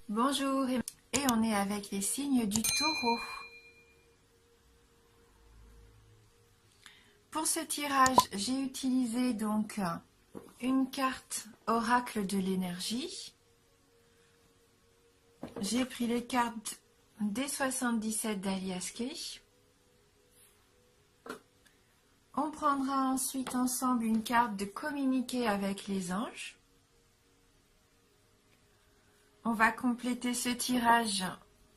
Bonjour, et on est avec les signes du Taureau. Pour ce tirage, j'ai utilisé donc une carte oracle de l'énergie. J'ai pris les cartes des 77 d'Alias Kay. On prendra ensuite ensemble une carte de communiquer avec les anges. On va compléter ce tirage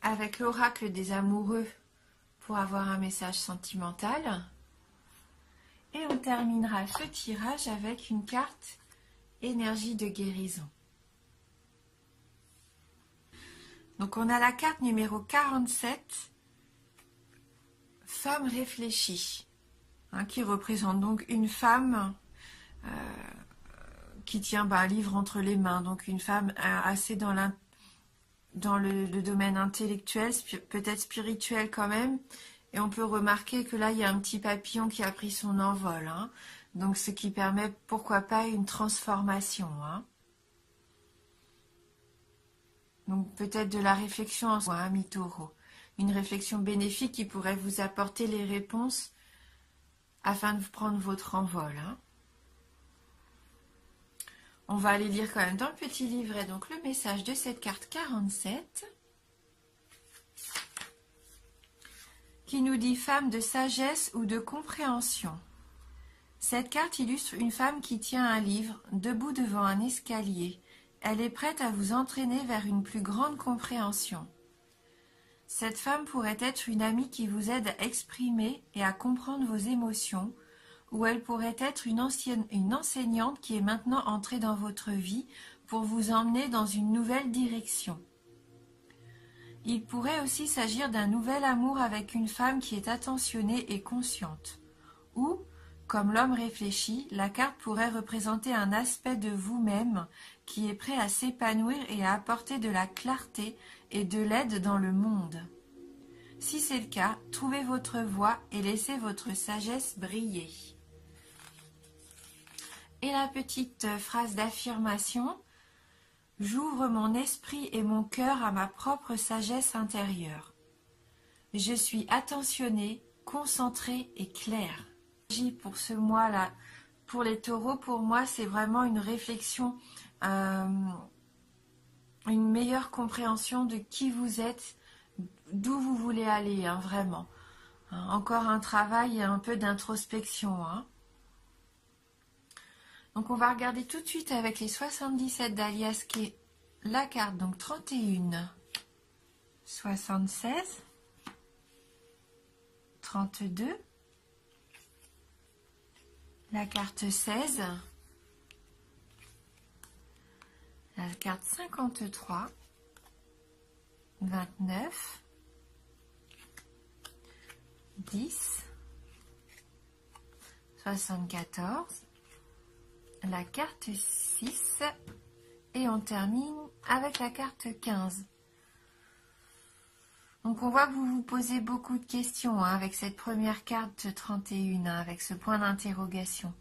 avec l'oracle des amoureux pour avoir un message sentimental. Et on terminera ce tirage avec une carte énergie de guérison. Donc on a la carte numéro 47, femme réfléchie, qui représente donc une femme qui tient un livre entre les mains, donc une femme assez dans le domaine intellectuel, peut-être spirituel quand même. Et on peut remarquer que là, il y a un petit papillon qui a pris son envol. Donc, ce qui permet, pourquoi pas, une transformation. Donc, peut-être de la réflexion en soi, mi-taureau. Une réflexion bénéfique qui pourrait vous apporter les réponses afin de prendre votre envol. On va aller lire quand même dans le petit livret donc le message de cette carte 47. Qui nous dit femme de sagesse ou de compréhension. Cette carte illustre une femme qui tient un livre, debout devant un escalier. Elle est prête à vous entraîner vers une plus grande compréhension. Cette femme pourrait être une amie qui vous aide à exprimer et à comprendre vos émotions, ou elle pourrait être une enseignante qui est maintenant entrée dans votre vie pour vous emmener dans une nouvelle direction. Il pourrait aussi s'agir d'un nouvel amour avec une femme qui est attentionnée et consciente. Ou, comme l'homme réfléchi, la carte pourrait représenter un aspect de vous-même qui est prêt à s'épanouir et à apporter de la clarté et de l'aide dans le monde. Si c'est le cas, trouvez votre voie et laissez votre sagesse briller. Et la petite phrase d'affirmation: j'ouvre mon esprit et mon cœur à ma propre sagesse intérieure. Je suis attentionnée, concentrée et claire. Pour ce mois-là, pour les taureaux, pour moi, c'est vraiment une réflexion, une meilleure compréhension de qui vous êtes, d'où vous voulez aller, vraiment. Encore un travail, un peu d'introspection. Donc on va regarder tout de suite avec les 77 d'Alias Kay la carte, donc 31, 76, 32, la carte 16, la carte 53, 29, 10, 74, la carte 6 et on termine avec la carte 15. Donc on voit que vous vous posez beaucoup de questions avec cette première carte 31, avec ce point d'interrogation.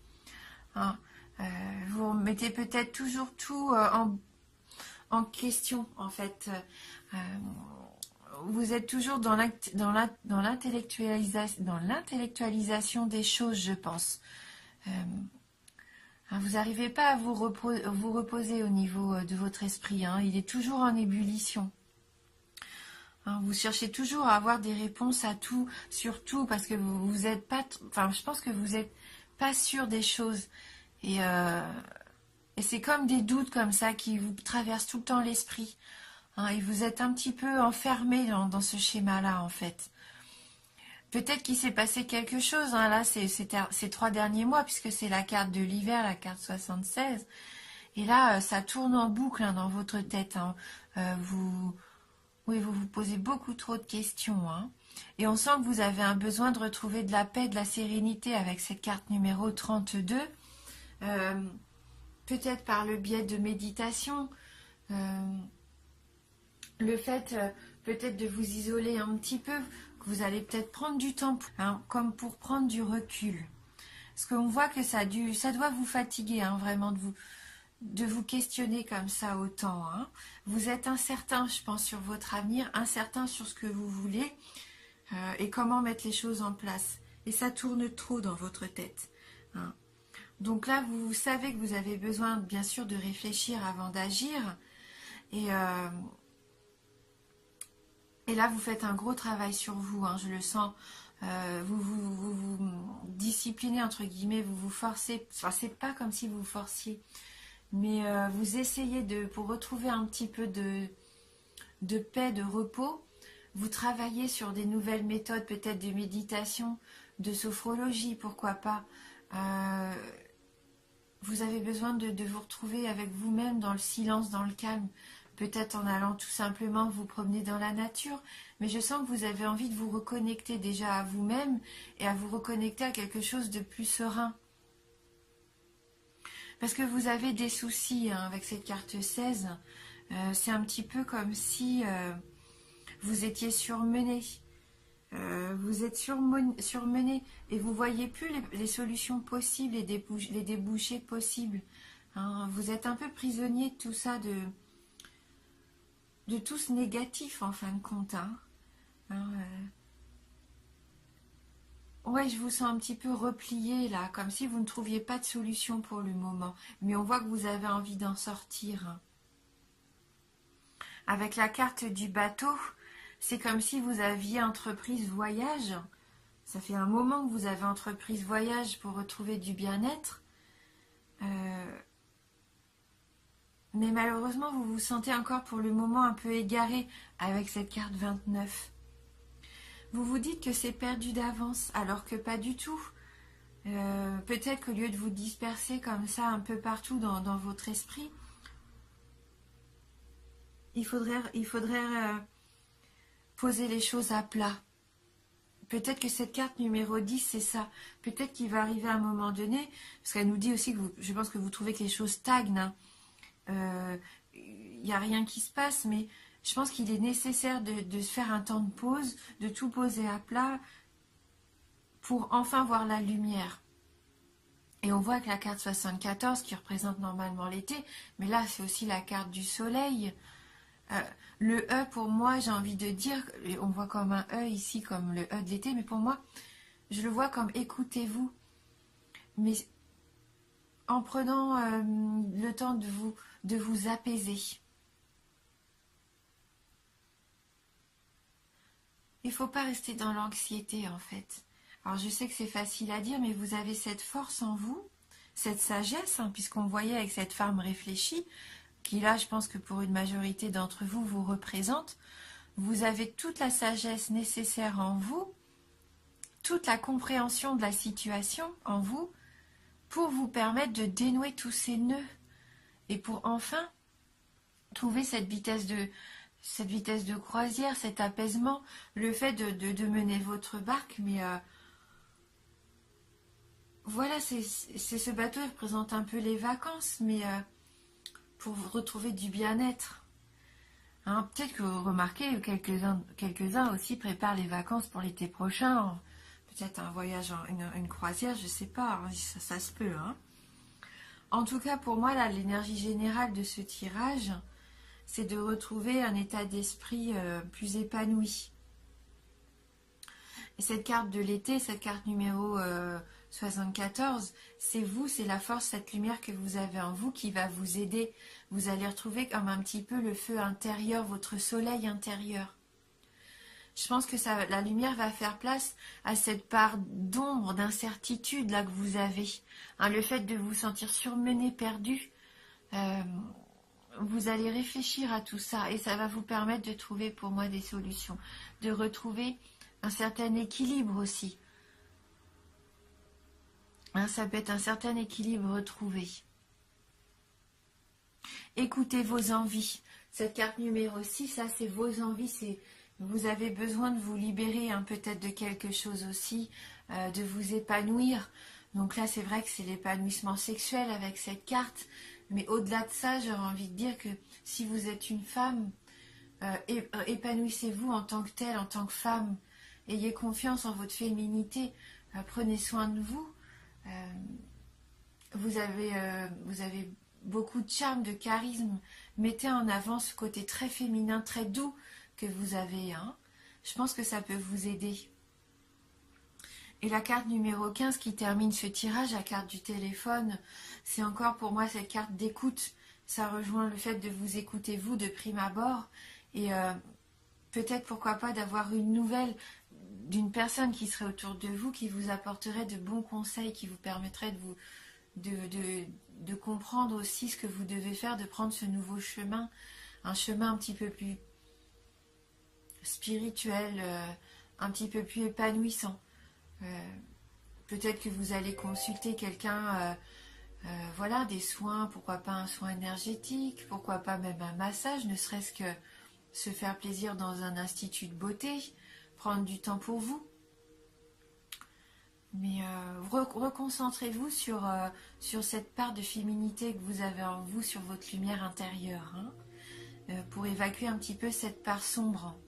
Vous mettez peut-être toujours tout en question en fait. Vous êtes toujours dans l'intellectualisation des choses, je pense. Vous n'arrivez pas à vous reposer au niveau de votre esprit. Il est toujours en ébullition. Vous cherchez toujours à avoir des réponses à tout, sur tout, parce que vous êtes pas... Enfin, je pense que vous n'êtes pas sûr des choses. Et c'est comme des doutes comme ça qui vous traversent tout le temps l'esprit. Et vous êtes un petit peu enfermé dans ce schéma-là, en fait. Peut-être qu'il s'est passé quelque chose, là, ces 3 derniers mois, puisque c'est la carte de l'hiver, la carte 76. Et là, ça tourne en boucle dans votre tête. Vous vous posez beaucoup trop de questions. Et on sent que vous avez un besoin de retrouver de la paix, de la sérénité avec cette carte numéro 32. Peut-être par le biais de méditation. Le fait peut-être de vous isoler un petit peu, que vous allez peut-être prendre du temps, comme pour prendre du recul. Parce qu'on voit que ça doit vous fatiguer, vraiment, de vous questionner comme ça autant. Hein. Vous êtes incertain, je pense, sur votre avenir, incertain sur ce que vous voulez et comment mettre les choses en place. Et ça tourne trop dans votre tête. Hein. Donc là, vous savez que vous avez besoin, bien sûr, de réfléchir avant d'agir. Et là, vous faites un gros travail sur vous, hein, je le sens. Vous disciplinez, entre guillemets, vous vous forcez. Enfin, c'est pas comme si vous vous forciez. Mais vous essayez pour retrouver un petit peu de paix, de repos. Vous travaillez sur des nouvelles méthodes, peut-être de méditation, de sophrologie, pourquoi pas. Vous avez besoin de vous retrouver avec vous-même dans le silence, dans le calme. Peut-être en allant tout simplement vous promener dans la nature. Mais je sens que vous avez envie de vous reconnecter déjà à vous-même et à vous reconnecter à quelque chose de plus serein. Parce que vous avez des soucis hein, avec cette carte 16. C'est un petit peu comme si vous étiez surmené. Vous êtes surmené et vous ne voyez plus les solutions possibles et les débouchés possibles. Hein. Vous êtes un peu prisonnier de tout ça, de tout ce négatif en fin de compte. Hein. Ouais, je vous sens un petit peu replié là, comme si vous ne trouviez pas de solution pour le moment. Mais on voit que vous avez envie d'en sortir. Avec la carte du bateau, c'est comme si vous aviez entrepris ce voyage. Ça fait un moment que vous avez entrepris ce voyage pour retrouver du bien-être. Mais malheureusement, vous vous sentez encore pour le moment un peu égaré avec cette carte 29. Vous vous dites que c'est perdu d'avance, alors que pas du tout. Peut-être qu'au lieu de vous disperser comme ça un peu partout dans votre esprit, il faudrait poser les choses à plat. Peut-être que cette carte numéro 10, c'est ça. Peut-être qu'il va arriver à un moment donné, parce qu'elle nous dit aussi que je pense que vous trouvez que les choses stagnent. Il n'y a rien qui se passe, mais je pense qu'il est nécessaire de se faire un temps de pause, de tout poser à plat pour enfin voir la lumière. Et on voit que la carte 74, qui représente normalement l'été, mais là c'est aussi la carte du soleil. Le E pour moi, j'ai envie de dire, on voit comme un E ici, comme le E de l'été, mais pour moi, je le vois comme écoutez-vous. Mais en prenant le temps de vous apaiser. Il ne faut pas rester dans l'anxiété en fait. Alors je sais que c'est facile à dire, mais vous avez cette force en vous, cette sagesse, hein, puisqu'on voyait avec cette femme réfléchie, qui là je pense que pour une majorité d'entre vous vous représente. Vous avez toute la sagesse nécessaire en vous, toute la compréhension de la situation en vous, pour vous permettre de dénouer tous ces nœuds et pour enfin trouver cette vitesse de croisière, cet apaisement, le fait de mener votre barque. Mais voilà, c'est ce bateau qui représente un peu les vacances, mais pour retrouver du bien-être. Hein, peut-être que vous remarquez, quelques-uns aussi préparent les vacances pour l'été prochain. Peut-être un voyage, une croisière, je ne sais pas, hein, ça se peut. Hein. En tout cas, pour moi, l'énergie générale de ce tirage, c'est de retrouver un état d'esprit plus épanoui. Et cette carte de l'été, cette carte numéro 74, c'est vous, c'est la force, cette lumière que vous avez en vous qui va vous aider. Vous allez retrouver comme un petit peu le feu intérieur, votre soleil intérieur. Je pense que la lumière va faire place à cette part d'ombre, d'incertitude là que vous avez. Hein, le fait de vous sentir surmené, perdu, vous allez réfléchir à tout ça et ça va vous permettre de trouver pour moi des solutions, de retrouver un certain équilibre aussi. Hein, ça peut être un certain équilibre retrouvé. Écoutez vos envies. Cette carte numéro 6, ça c'est vos envies, vous avez besoin de vous libérer hein, peut-être de quelque chose aussi, de vous épanouir. Donc là c'est vrai que c'est l'épanouissement sexuel avec cette carte, mais au-delà de ça, j'aurais envie de dire que si vous êtes une femme, épanouissez-vous en tant que telle, en tant que femme. Ayez confiance en votre féminité, prenez soin de vous. Vous avez beaucoup de charme, de charisme. Mettez en avant ce côté très féminin, très doux que vous avez. Hein. Je pense que ça peut vous aider. Et la carte numéro 15 qui termine ce tirage, la carte du téléphone, c'est encore pour moi cette carte d'écoute. Ça rejoint le fait de vous écouter vous de prime abord. Et peut-être pourquoi pas d'avoir une nouvelle d'une personne qui serait autour de vous, qui vous apporterait de bons conseils, qui vous permettrait de comprendre aussi ce que vous devez faire, de prendre ce nouveau chemin, un chemin un petit peu plus spirituel, un petit peu plus épanouissant. Peut-être que vous allez consulter quelqu'un, voilà, des soins, pourquoi pas un soin énergétique, pourquoi pas même un massage, ne serait-ce que se faire plaisir dans un institut de beauté, prendre du temps pour vous. Mais reconcentrez-vous sur cette part de féminité que vous avez en vous, sur votre lumière intérieure, hein, pour évacuer un petit peu cette part sombre.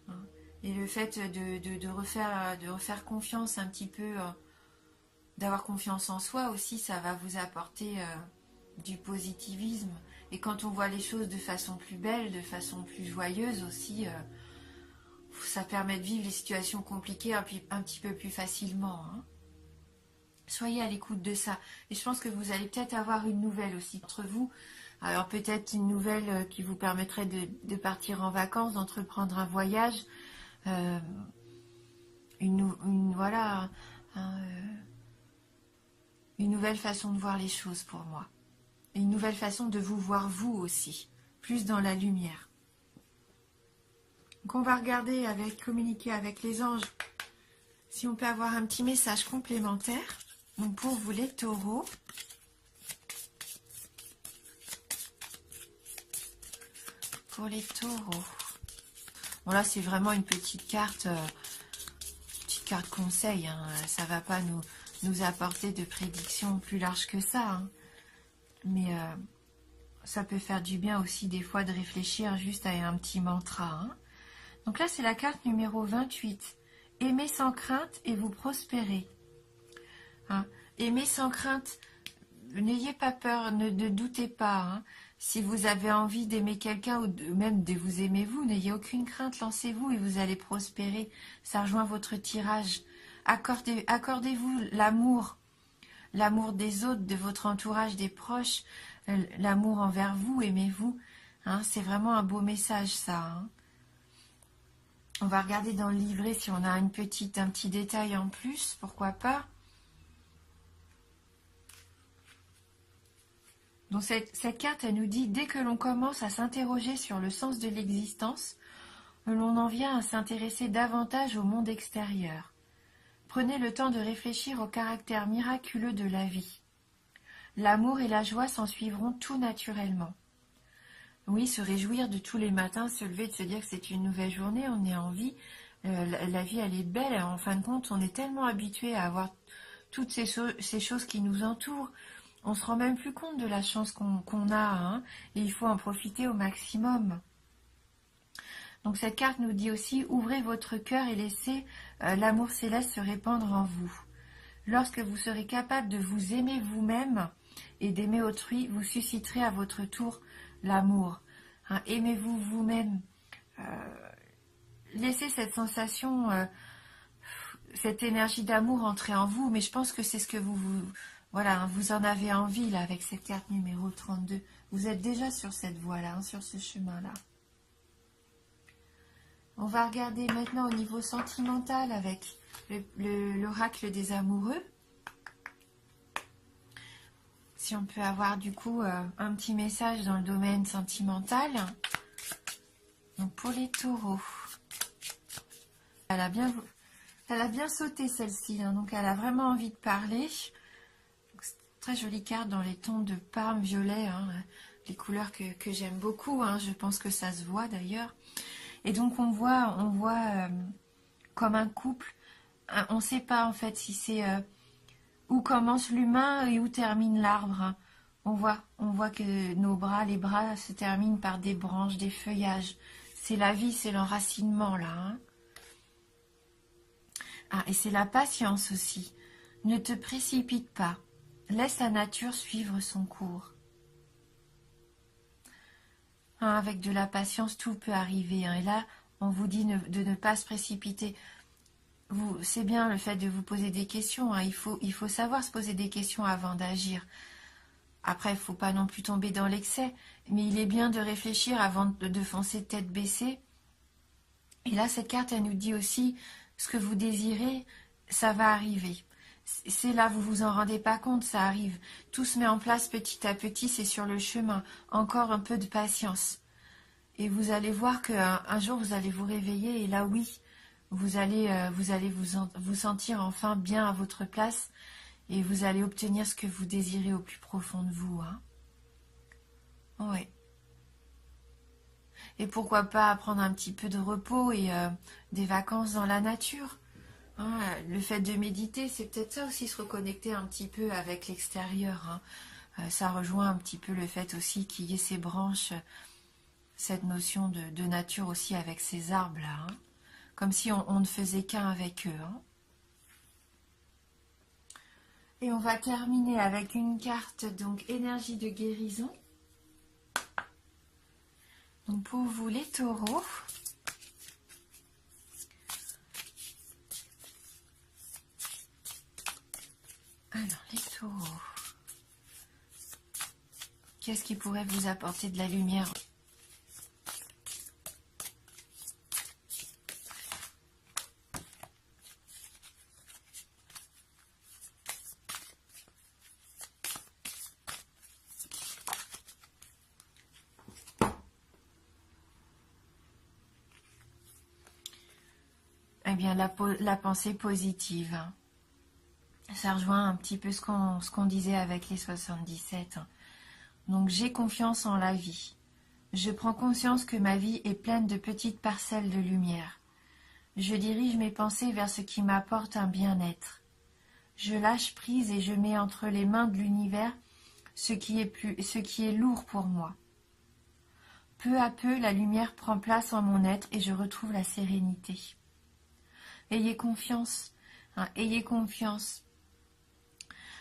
Hein. Et le fait de refaire confiance un petit peu, d'avoir confiance en soi aussi, ça va vous apporter du positivisme. Et quand on voit les choses de façon plus belle, de façon plus joyeuse aussi, ça permet de vivre les situations compliquées un petit peu plus facilement. Hein. Soyez à l'écoute de ça. Et je pense que vous allez peut-être avoir une nouvelle aussi entre vous. Alors peut-être une nouvelle qui vous permettrait de partir en vacances, d'entreprendre un voyage. Voilà, une nouvelle façon de voir les choses pour moi. Et une nouvelle façon de vous voir vous aussi, plus dans la lumière. Donc on va regarder communiquer avec les anges, si on peut avoir un petit message complémentaire. Donc pour vous les taureaux, bon là c'est vraiment une petite carte conseil, hein. Ça va pas nous apporter de prédictions plus larges que ça, hein. Mais ça peut faire du bien aussi des fois de réfléchir juste à un petit mantra, hein. Donc là, c'est la carte numéro 28. Aimez sans crainte et vous prospérez. Hein. Aimez sans crainte. N'ayez pas peur, ne doutez pas. Hein. Si vous avez envie d'aimer quelqu'un ou même de vous aimer vous, n'ayez aucune crainte, lancez-vous et vous allez prospérer. Ça rejoint votre tirage. Accordez-vous l'amour. L'amour des autres, de votre entourage, des proches. L'amour envers vous, aimez-vous. Hein. C'est vraiment un beau message, ça. Hein. On va regarder dans le livret si on a un petit détail en plus, pourquoi pas. Donc cette carte, elle nous dit, dès que l'on commence à s'interroger sur le sens de l'existence, l'on en vient à s'intéresser davantage au monde extérieur. Prenez le temps de réfléchir au caractère miraculeux de la vie. L'amour et la joie s'en suivront tout naturellement. Oui, se réjouir de tous les matins, se lever, de se dire que c'est une nouvelle journée, on est en vie, la vie elle est belle, en fin de compte on est tellement habitué à avoir toutes ces choses qui nous entourent, on se rend même plus compte de la chance qu'on a, hein, et il faut en profiter au maximum. Donc cette carte nous dit aussi, ouvrez votre cœur et laissez l'amour céleste se répandre en vous. Lorsque vous serez capable de vous aimer vous-même et d'aimer autrui, vous susciterez à votre tour l'amour. Hein, aimez-vous vous-même. Laissez cette sensation, cette énergie d'amour entrer en vous. Mais je pense que c'est ce que voilà, hein, vous en avez envie là avec cette carte numéro 32. Vous êtes déjà sur cette voie-là, hein, sur ce chemin-là. On va regarder maintenant au niveau sentimental avec l'oracle des amoureux. Si on peut avoir du coup un petit message dans le domaine sentimental. Donc pour les taureaux. Elle a bien sauté celle-ci, hein, donc elle a vraiment envie de parler. Très jolie carte dans les tons de parme violet, hein, les couleurs que j'aime beaucoup, hein, je pense que ça se voit d'ailleurs. Et donc on voit comme un couple, on ne sait pas en fait si c'est où commence l'humain et où termine l'arbre. Hein. On voit que les bras se terminent par des branches, des feuillages. C'est la vie, c'est l'enracinement là. Hein. Ah, et c'est la patience aussi. Ne te précipite pas. laisse la nature suivre son cours. Hein, avec de la patience, tout peut arriver. Hein, et là, on vous dit de ne pas se précipiter. C'est bien le fait de vous poser des questions. Hein, il faut savoir se poser des questions avant d'agir. Après, il ne faut pas non plus tomber dans l'excès. Mais il est bien de réfléchir avant de foncer tête baissée. Et là, cette carte, elle nous dit aussi, ce que vous désirez, ça va arriver. C'est là, vous vous en rendez pas compte, ça arrive. Tout se met en place petit à petit, c'est sur le chemin. Encore un peu de patience. Et vous allez voir qu'un jour, vous allez vous réveiller et là, oui, vous allez vous sentir enfin bien à votre place et vous allez obtenir ce que vous désirez au plus profond de vous. Hein. Ouais. Et pourquoi pas prendre un petit peu de repos et des vacances dans la nature. Hein, le fait de méditer, c'est peut-être ça aussi, se reconnecter un petit peu avec l'extérieur. Hein. Ça rejoint un petit peu le fait aussi qu'il y ait ces branches, cette notion de nature aussi avec ces arbres-là. Hein. Comme si on ne faisait qu'un avec eux. Hein. Et on va terminer avec une carte, donc énergie de guérison. Donc pour vous les taureaux, alors les taureaux, qu'est-ce qui pourrait vous apporter de la lumière ? Eh bien la pensée positive. Hein. Ça rejoint un petit peu ce qu'on disait avec les 77. Hein. Donc j'ai confiance en la vie. Je prends conscience que ma vie est pleine de petites parcelles de lumière. Je dirige mes pensées vers ce qui m'apporte un bien-être. Je lâche prise et je mets entre les mains de l'univers ce qui est lourd pour moi. Peu à peu, la lumière prend place en mon être et je retrouve la sérénité. Ayez confiance, hein, ayez confiance.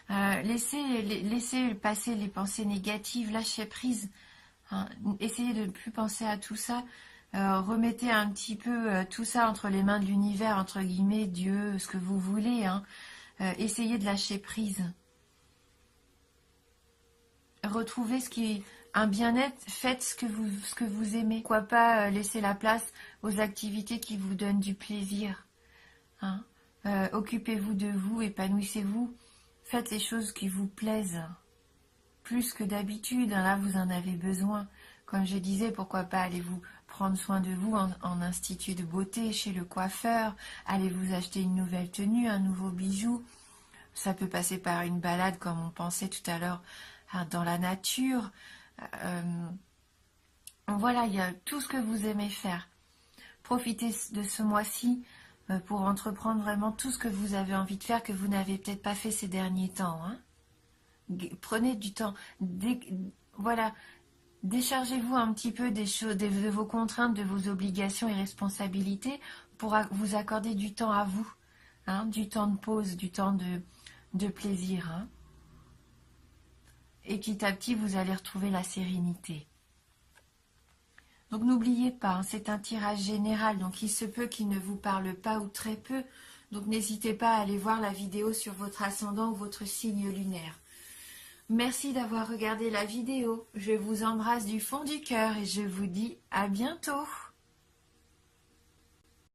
Laissez passer les pensées négatives, lâchez prise. Hein, essayez de ne plus penser à tout ça. Remettez un petit peu tout ça entre les mains de l'univers, entre guillemets, Dieu, ce que vous voulez. Hein. Essayez de lâcher prise. Retrouvez un bien-être, faites ce que vous aimez. Pourquoi pas laisser la place aux activités qui vous donnent du plaisir. Hein. Occupez-vous de vous, épanouissez-vous. Faites les choses qui vous plaisent. Plus que d'habitude, hein, là vous en avez besoin. Comme je disais, pourquoi pas allez-vous prendre soin de vous en institut de beauté, chez le coiffeur, allez-vous acheter une nouvelle tenue, un nouveau bijou. Ça peut passer par une balade, comme on pensait tout à l'heure, hein, dans la nature. Voilà, il y a tout ce que vous aimez faire. Profitez de ce mois-ci pour entreprendre vraiment tout ce que vous avez envie de faire, que vous n'avez peut-être pas fait ces derniers temps. Hein. Prenez du temps. Voilà, déchargez-vous un petit peu des choses, de vos contraintes, de vos obligations et responsabilités pour vous accorder du temps à vous. Hein, du temps de pause, du temps de plaisir. Hein. Et petit à petit, vous allez retrouver la sérénité. Donc n'oubliez pas, hein, c'est un tirage général, donc il se peut qu'il ne vous parle pas ou très peu. Donc n'hésitez pas à aller voir la vidéo sur votre ascendant ou votre signe lunaire. Merci d'avoir regardé la vidéo. Je vous embrasse du fond du cœur et je vous dis à bientôt.